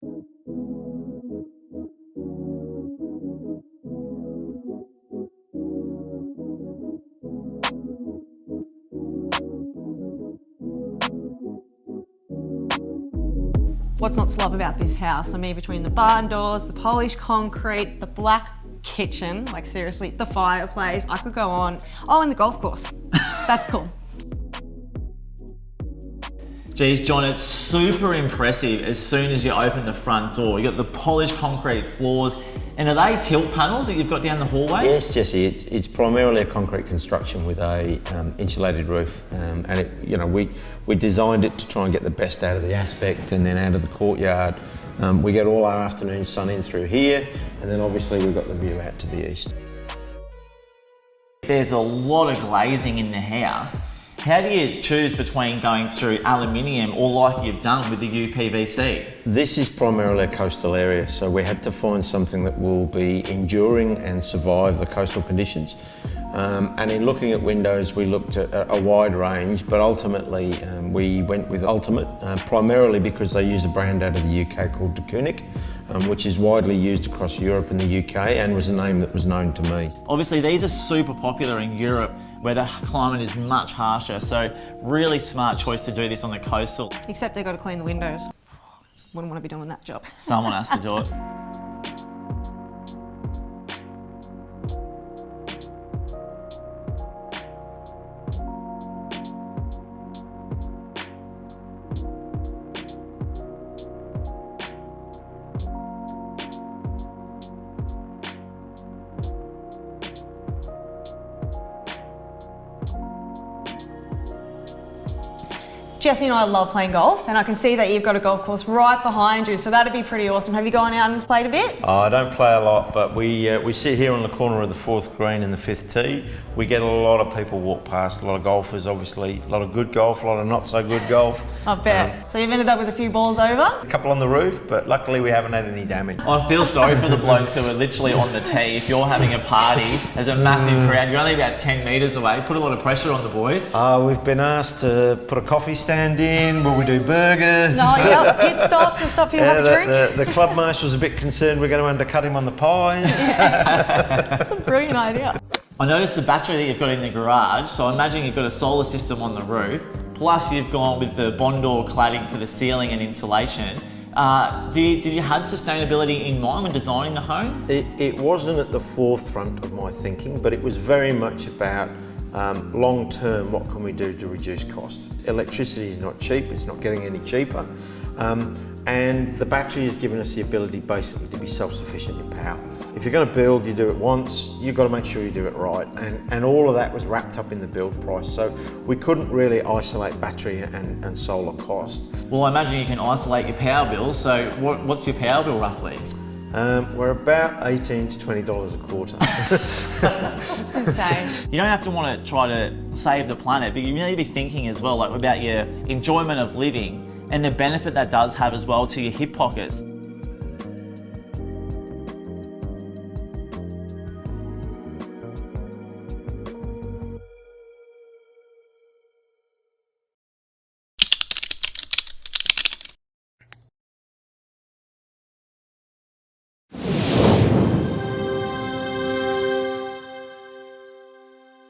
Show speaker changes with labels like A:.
A: What's not to love about this house? I mean, between the barn doors, the polished concrete, the black kitchen, like seriously, the fireplace, I could go on. Oh, and the golf course. That's cool.
B: Geez, John, it's super impressive as soon as you open the front door. You got the polished concrete floors, and are they tilt panels that you've got down the hallway?
C: Yes, Jessie, it's primarily a concrete construction with a insulated roof, and we designed it to try and get the best out of the aspect and then out of the courtyard. We get all our afternoon sun in through here, and then obviously we've got the view out to the east.
B: There's a lot of glazing in the house. How do you choose between going through aluminium or like you've done with the uPVC?
C: This is primarily a coastal area, so we had to find something that will be enduring and survive the coastal conditions. And in looking at windows, we looked at a wide range, but ultimately we went with Ultimate, primarily because they use a brand out of the UK called Deceuninck, which is widely used across Europe and the UK and was a name that was known to me.
B: Obviously, these are super popular in Europe where the climate is much harsher, so really smart choice to do this on the coastal.
A: Except they've got to clean the windows. Wouldn't want to be doing that job.
B: Someone has to do it.
A: Jessie and I love playing golf, and I can see that you've got a golf course right behind you, so that'd be pretty awesome. Have you gone out and played a bit?
C: I don't play a lot, but we sit here on the corner of the 4th green and the 5th tee. We get a lot of people walk past, a lot of golfers, obviously, a lot of good golf, a lot of not so good golf.
A: I bet. So you've ended up with a few balls over?
C: A couple on the roof, but luckily we haven't had any damage.
B: I feel sorry for the blokes who are literally on the tee. If you're having a party, there's a massive crowd, you're only about 10 metres away, put a lot of pressure on the boys.
C: We've been asked to put a coffee stand in, will we do burgers?
A: No, yeah, pit stop, just stop here, have a drink.
C: The club marshal's a bit concerned we're going to undercut him on the pies.
A: That's a brilliant idea.
B: I noticed the battery that you've got in the garage, so I imagine you've got a solar system on the roof, plus you've gone with the Bondor cladding for the ceiling and insulation. Did you have sustainability in mind when designing the home?
C: It wasn't at the forefront of my thinking, but it was very much about long term, what can we do to reduce cost? Electricity is not cheap, it's not getting any cheaper. And the battery has given us the ability basically to be self-sufficient in power. If you're going to build, you do it once, you've got to make sure you do it right. And all of that was wrapped up in the build price. So we couldn't really isolate battery and solar cost.
B: Well, I imagine you can isolate your power bill. So what's your power bill roughly?
C: We're about $18 to $20 a quarter.
A: That's insane.
B: You don't have to want to try to save the planet, but you really be thinking as well, like about your enjoyment of living and the benefit that does have as well to your hip pockets.